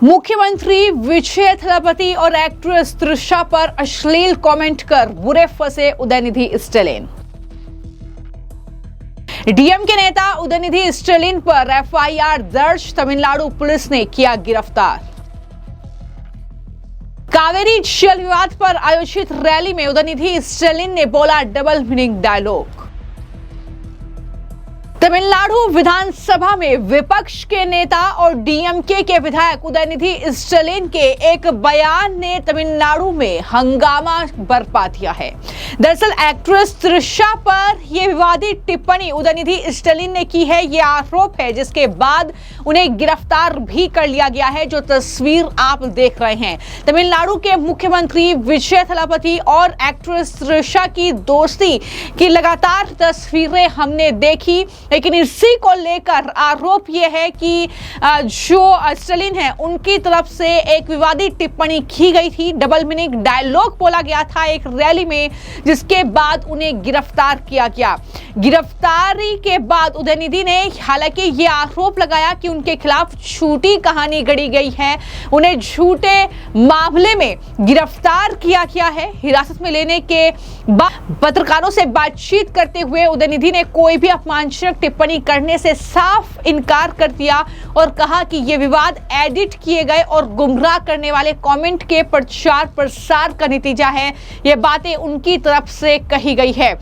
मुख्यमंत्री विजय थलापति और एक्ट्रेस तृषा पर अश्लील कमेंट कर बुरे फंसे उदयनिधि स्टालिन। डीएम के नेता उदयनिधि स्टालिन पर एफआईआर दर्ज, तमिलनाडु पुलिस ने किया गिरफ्तार। कावेरी जल विवाद पर आयोजित रैली में उदयनिधि स्टालिन ने बोला डबल मीनिंग डायलॉग। तमिलनाडु विधानसभा में विपक्ष के नेता और डीएमके के विधायक उदयनिधि स्टालिन के एक बयान ने तमिलनाडु में हंगामा बरपा दिया है। दरअसल एक्ट्रेस तृषा पर यह विवादित टिप्पणी उदयनिधि स्टालिन ने की है, यह आरोप है, जिसके बाद उन्हें गिरफ्तार भी कर लिया गया है। जो तस्वीर आप देख रहे हैं, तमिलनाडु के मुख्यमंत्री विजय थलापति और एक्ट्रेस तृषा की दोस्ती की लगातार तस्वीरें हमने देखी, लेकिन इसी को लेकर आरोप यह है कि जो स्टालिन है उनकी तरफ से एक विवादित टिप्पणी की गई थी, डबल मीनिंग डायलॉग बोला गया था एक रैली में, जिसके बाद उन्हें गिरफ्तार किया गया। गिरफ्तारी के बाद उदयनिधि ने हालांकि यह आरोप लगाया कि उनके खिलाफ झूठी कहानी गढ़ी गई है, उन्हें झूठे मामले में गिरफ्तार किया गया है। हिरासत में लेने के बाद पत्रकारों से बातचीत करते हुए उदयनिधि ने कोई भी अपमानजनक टिप्पणी करने से साफ इनकार कर दिया और कहा कि यह विवाद एडिट किए गए और गुमराह करने वाले कमेंट के प्रचार प्रसार का नतीजा है। ये बातें उनकी तरफ से कही गई है।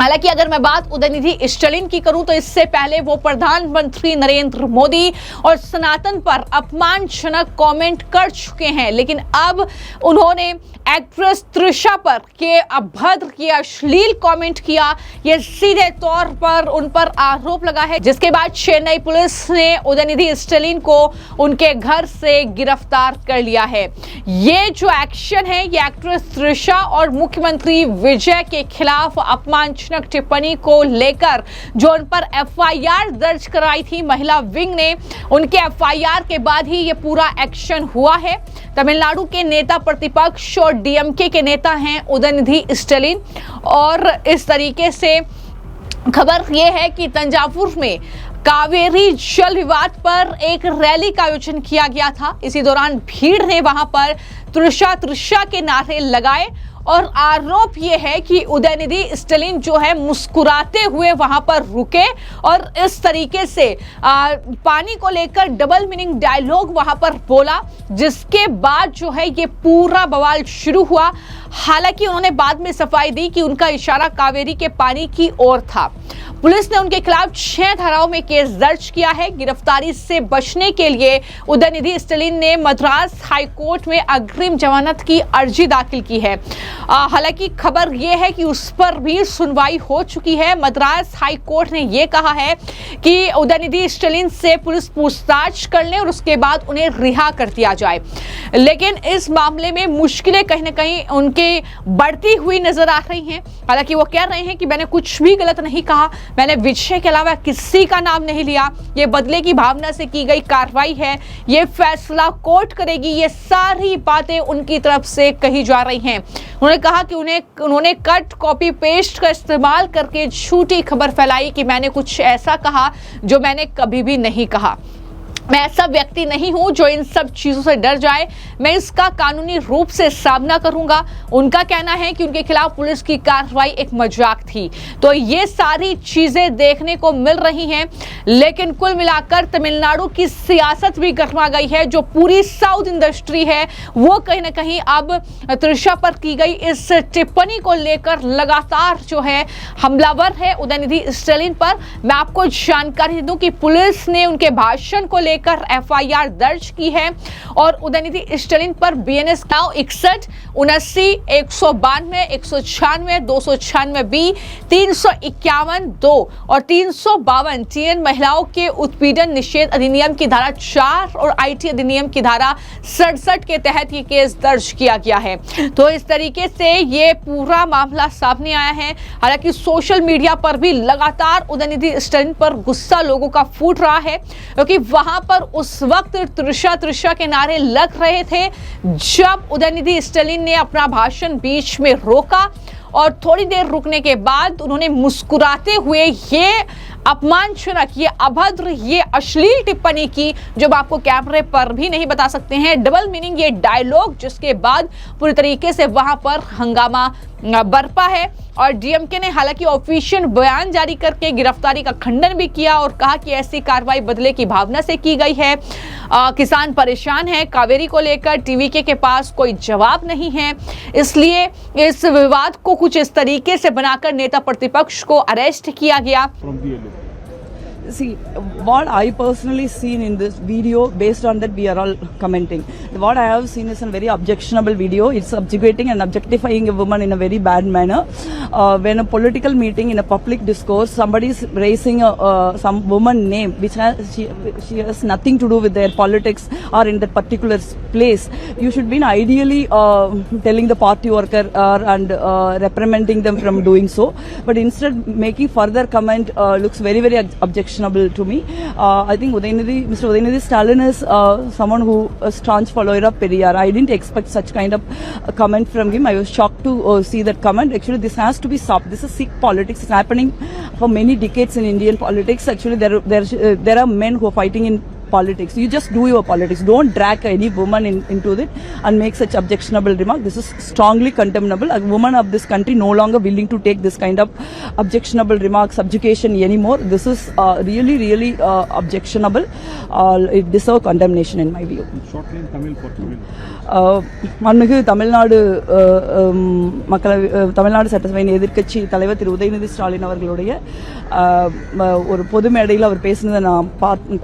हालांकि अगर मैं बात उदयनिधि स्टालिन की करूं तो इससे पहले वो प्रधानमंत्री नरेंद्र मोदी और सनातन पर अपमानजनक कमेंट कर चुके हैं, लेकिन अब उन्होंने एक्ट्रेस तृषा पर के अभद्र की अश्लील कमेंट किया। ये सीधे तौर पर उन पर आरोप लगा है, जिसके बाद चेन्नई पुलिस ने उदयनिधि स्टालिन को उनके घर से गिरफ्तार कर लिया है। ये जो एक्शन है ये एक्ट्रेस तृषा और मुख्यमंत्री विजय के खिलाफ अपमानजनक टिप्पणी को लेकर जो उन पर एफआईआर दर्ज कराई थी महिला विंग ने, उनके एफआईआर के बाद ही ये पूरा एक्शन हुआ है। तमिलनाडु के नेता प्रतिपक्ष और डीएमके के नेता हैं उदयनिधि स्टालिन, और इस तरीके से खबर यह है कि तंजावुर में कावेरी जल विवाद पर एक रैली का आयोजन किया गया था। इसी दौरान भीड़ ने वहां पर तृषा के नारे लगाए और आरोप यह है कि उदयनिधि स्टालिन जो है मुस्कुराते हुए वहां पर रुके और इस तरीके से पानी को लेकर डबल मीनिंग डायलॉग वहां पर बोला, जिसके बाद जो है ये पूरा बवाल शुरू हुआ। हालांकि उन्होंने बाद में सफाई दी कि उनका इशारा कावेरी के पानी की ओर था। पुलिस ने उनके खिलाफ 6 धाराओं में केस दर्ज किया है। गिरफ्तारी से बचने के लिए उदयनिधि स्टालिन ने मद्रास हाईकोर्ट में अग्रिम जमानत की अर्जी दाखिल की है। हालांकि खबर यह है कि उस पर भी सुनवाई हो चुकी है। मद्रास हाईकोर्ट ने यह कहा है कि उदयनिधि स्टालिन से पुलिस पूछताछ कर ले और उसके बाद उन्हें रिहा कर दिया जाए, लेकिन इस मामले में मुश्किलें कहीं ना कहीं उनके बढ़ती हुई नजर आ रही हैं। हालांकि वो कह रहे हैं कि मैंने कुछ भी गलत नहीं कहा, मैंने विजय के अलावा किसी का नाम नहीं लिया, ये बदले की भावना से की गई कार्रवाई है, ये फैसला कोर्ट करेगी। ये सारी बातें उनकी तरफ से कही जा रही हैं। उन्होंने कहा कि उन्होंने कट कॉपी पेस्ट का इस्तेमाल करके झूठी खबर फैलाई कि मैंने कुछ ऐसा कहा जो मैंने कभी भी नहीं कहा। मैं ऐसा व्यक्ति नहीं हूं जो इन सब चीजों से डर जाए, मैं इसका कानूनी रूप से सामना करूंगा। उनका कहना है कि उनके खिलाफ पुलिस की कार्रवाई एक मजाक थी। तो ये सारी चीजें देखने को मिल रही हैं, लेकिन कुल मिलाकर तमिलनाडु की सियासत भी गरमा गई है। जो पूरी साउथ इंडस्ट्री है वो कहीं ना कहीं अब तृषा पर की गई इस टिप्पणी को लेकर लगातार जो है हमलावर है उदयनिधि स्टालिन पर। मैं आपको जानकारी दूं कि पुलिस ने उनके भाषण को कर एफआईआर दर्ज की है और उदयनिधि स्टालिन पर बीएनएस 61, 79, 192, 196, 296 बी, 351, 2 और 352 टीएन महिलाओं के उत्पीड़न निषेध अधिनियम की धारा 4 और आईटी अधिनियम की धारा 67 के तहत ये केस दर्ज किया गया है। तो इस तरीके से ये पूरा मामला सामने आया है। हालांकि सोशल मीडिया पर भी लगातार उदयनिधि स्टालिन पर गुस्सा लोगों का फूट रहा है, क्योंकि वहां पर उस वक्त तृषा के नारे लग रहे थे जब उदयनिधि स्टालिन ने अपना भाषण बीच में रोका और थोड़ी देर रुकने के बाद उन्होंने मुस्कुराते हुए ये अपमानजनक, ये अभद्र, ये अश्लील टिप्पणी की जो आपको कैमरे पर भी नहीं बता सकते हैं। डबल मीनिंग ये डायलॉग, जिसके बाद पूरी तरीके से वहां पर हंगामा बरपा है। और डीएमके ने हालांकि ऑफिशियल बयान जारी करके गिरफ्तारी का खंडन भी किया और कहा कि ऐसी कार्रवाई बदले की भावना से की गई है। किसान परेशान है, कावेरी को लेकर टीवीके के पास कोई जवाब नहीं है, इसलिए इस विवाद को कुछ इस तरीके से बनाकर नेता प्रतिपक्ष को अरेस्ट किया गया। See, what I personally seen in this video, based on that we are all commenting. What I have seen is a very objectionable video. It's subjugating and objectifying a woman in a very bad manner. When a political meeting, in a public discourse, somebody is raising some woman name which she has nothing to do with their politics or in that particular place. You should be ideally telling the party worker and reprimanding them from doing so. But instead making further comment looks very, very objectionable to me. I think Mr. Udayanidhi Stalin is someone who a staunch follower of Periyar. I didn't expect such kind of comment from him. I was shocked to see that comment. Actually, this has to be stopped. This is sick politics. It's happening for many decades in Indian politics. Actually, there are men who are fighting in politics. You just do your politics. Don't drag any woman into it and make such objectionable remark. This is strongly condemnable. A woman of this country no longer willing to take this kind of objectionable remarks, subjugation anymore. This is really, really objectionable. It deserves condemnation in my view. Shortly in Tamil for Tamil. மண்மிகு Tamil Nadu சட்டசபையின் எதிர்க்கட்சி தலைவர் திரு உதயநிதி ஸ்டாலின் அவர்களுடைய ஒரு பொது மேடையில் அவர் பேசினதை நான்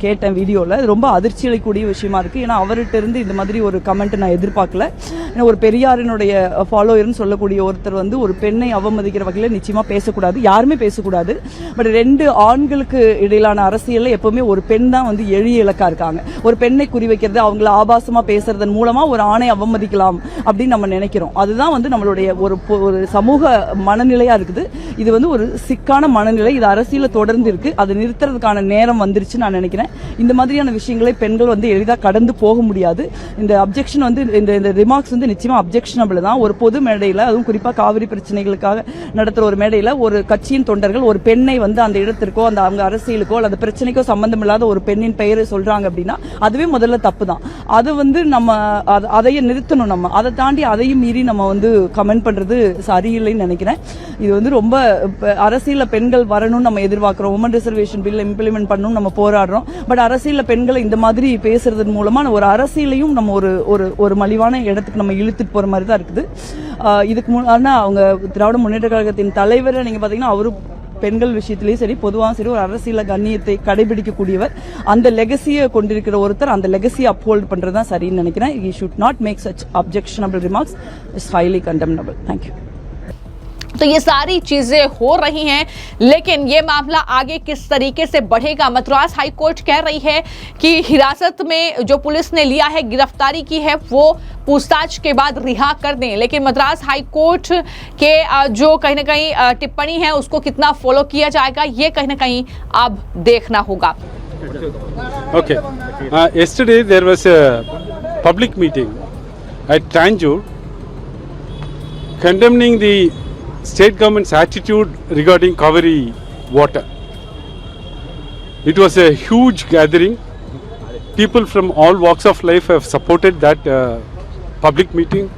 கேட்டேன் வீடியோவில். ரொம்ப அதிர்ச்சி அளிக்கக்கூடிய விஷயமா இருக்குது. ஏன்னா அவர்கிட்ட இருந்து இந்த மாதிரி ஒரு கமெண்ட் நான் எதிர்பார்க்கல. ஏன்னா ஒரு பெரியாரினுடைய ஃபாலோயர்னு சொல்லக்கூடிய ஒருத்தர் ஒரு பெண்ணை அவமதிக்கிற வகையில் நிச்சயமாக பேசக்கூடாது, யாருமே பேசக்கூடாது. பட் ரெண்டு ஆண்களுக்கு இடையிலான அரசியலில் எப்பவுமே ஒரு பெண் தான் எளிய இலக்கா இருக்காங்க. ஒரு பெண்ணை குறிவைக்கிறது, அவங்கள ஆபாசமாக பேசுறதன் மூலமா ஒரு ஆணை அவமதிக்கலாம் அப்படின்னு நம்ம நினைக்கிறோம். அதுதான் நம்மளுடைய ஒரு சமூக மனநிலையா இருக்குது. இது ஒரு சிக்கான மனநிலை. இது அரசியல தொடர்ந்து இருக்கு. அதை நிறுத்துறதுக்கான நேரம் வந்துருச்சு நான் நினைக்கிறேன். இந்த மாதிரியான விஷயங்களை பெண்கள் எளிதாக கடந்து போக முடியாது. இந்த அப்ஜெக்ஷன் இந்த ரிமார்க்ஸ் நிச்சயமா அப்ஜெக்ஷனபிள் தான். ஒரு பொது மேடையில், அதுவும் குறிப்பா காவிரி பிரச்சனைகளுக்காக நடத்துற ஒரு மேடையில் ஒரு கட்சியின் தொண்டர்கள் ஒரு பெண்ணை அந்த இடத்திற்கோ அவங்க அரசியலுக்கோ அல்லது பிரச்சனைக்கோ சம்பந்தம் இல்லாத ஒரு பெண்ணின் பெயரை சொல்றாங்க அப்படின்னா அதுவே முதல்ல தப்பு தான். அது நம்ம அதையே நிறுத்தணும். நம்ம அதை தாண்டி அதையும் மீறி நம்ம கமெண்ட் பண்றது சரியில்லைன்னு நினைக்கிறேன். இது ரொம்ப அரசியல்ல பெண்கள் வரணும்னு நம்ம எதிர்பார்க்கிறோம். உமன் ரிசர்வேஷன் பில் இம்ப்ளிமெண்ட் பண்ணணும் நம்ம போராடுறோம். பட் அரசியல்ல பெண்களை இந்த மாதிரி பேசுறதன் மூலமா ஒரு அரசியலையும் நம்ம ஒரு மலிவான இடத்துக்கு நம்ம இழுத்துட்டு போற மாதிரி தான் இருக்குது. இதுக்கு முன்னாடி அவங்க திராவிட முன்னேற்ற கழகத்தின் தலைவரை நீங்க பாத்தீங்கன்னா அவரு பெண்கள் விஷயத்திலேயும் சரி, பொதுவாக சரி, ஒரு அரசியல கண்ணியத்தை கடைபிடிக்கக்கூடியவர். அந்த லெகசியை கொண்டிருக்கிற ஒருத்தர் அந்த லெகசியை அப்ஹோல்ட் பண்றது தான் சரின்னு நினைக்கிறேன். He should not make such objectionable remarks. It's highly condemnable. Thank you. तो ये सारी चीजें हो रही हैं, लेकिन ये मामला आगे किस तरीके से बढ़ेगा? मद्रास हाई कोर्ट कह रही है कि हिरासत में जो पुलिस ने लिया है, गिरफ्तारी की है, वो पूछताछ के बाद रिहा कर दें। लेकिन मद्रास हाई कोर्ट के जो कहीं ना कहीं टिप्पणी है उसको कितना फॉलो किया जाएगा, ये कहीं ना कहीं अब देखना होगा. Okay. Yesterday there was a public meeting at Tanjore condemning the state government's attitude regarding Kaveri water. It was a huge gathering. People from all walks of life have supported that public meeting.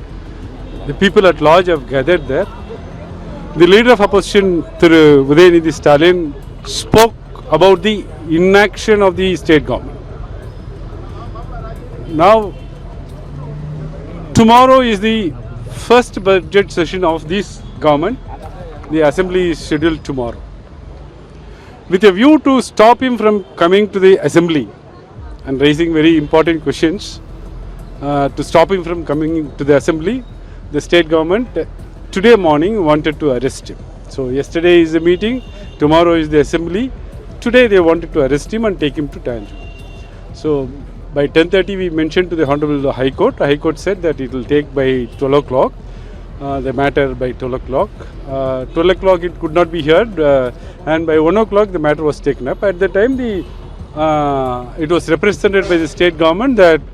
The people at large have gathered there. The leader of opposition, Thiru Udayanidhi Stalin, spoke about the inaction of the state government. Now, tomorrow is the first budget session of this government. The assembly is scheduled tomorrow. With a view to stop him from coming to the assembly and raising very important questions, to stop him from coming to the assembly, the state government today morning wanted to arrest him. So yesterday is the meeting, tomorrow is the assembly. Today they wanted to arrest him and take him to Tanjore. So by 10:30 we mentioned to the Honorable High Court. The High Court said that it will take by 12 o'clock. The matter by 12 o'clock. 12 o'clock it could not be heard, and by 1 o'clock the matter was taken up. At the time it was represented by the state government that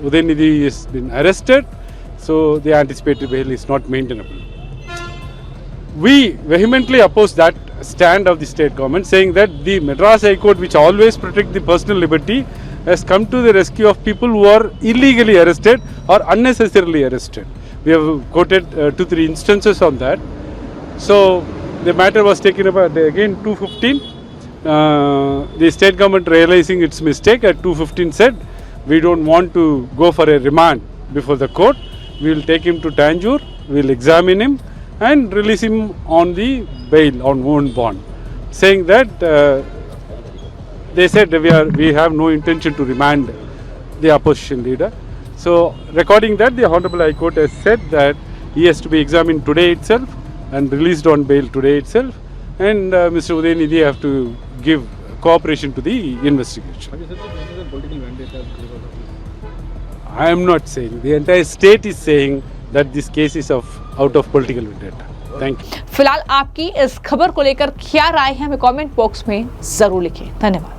Udayanidhi has been arrested, so the anticipated bail is not maintainable. We vehemently oppose that stand of the state government, saying that the Madras High Court, which always protect the personal liberty, has come to the rescue of people who are illegally arrested or unnecessarily arrested. We have quoted 2-3 instances on that. So the matter was taken up at again 2:15. The state government, realizing its mistake, at 2:15 said, we don't want to go for a remand before the court. We will take him to Tanjore, we will examine him and release him on the bail on own bond, saying that they said we have no intention to remand the opposition leader. So recording that, the Honorable High Court has said that he has to be examined today itself and released on bail today itself, and Mr. Udayanidhi have to give cooperation to the investigation. I am not saying. The entire state is saying that this case is out of political vendetta. Thank you. फिलहाल आपकी इस खबर को लेकर क्या राय है हमें comment box में जरूर लिखें। धन्यवाद।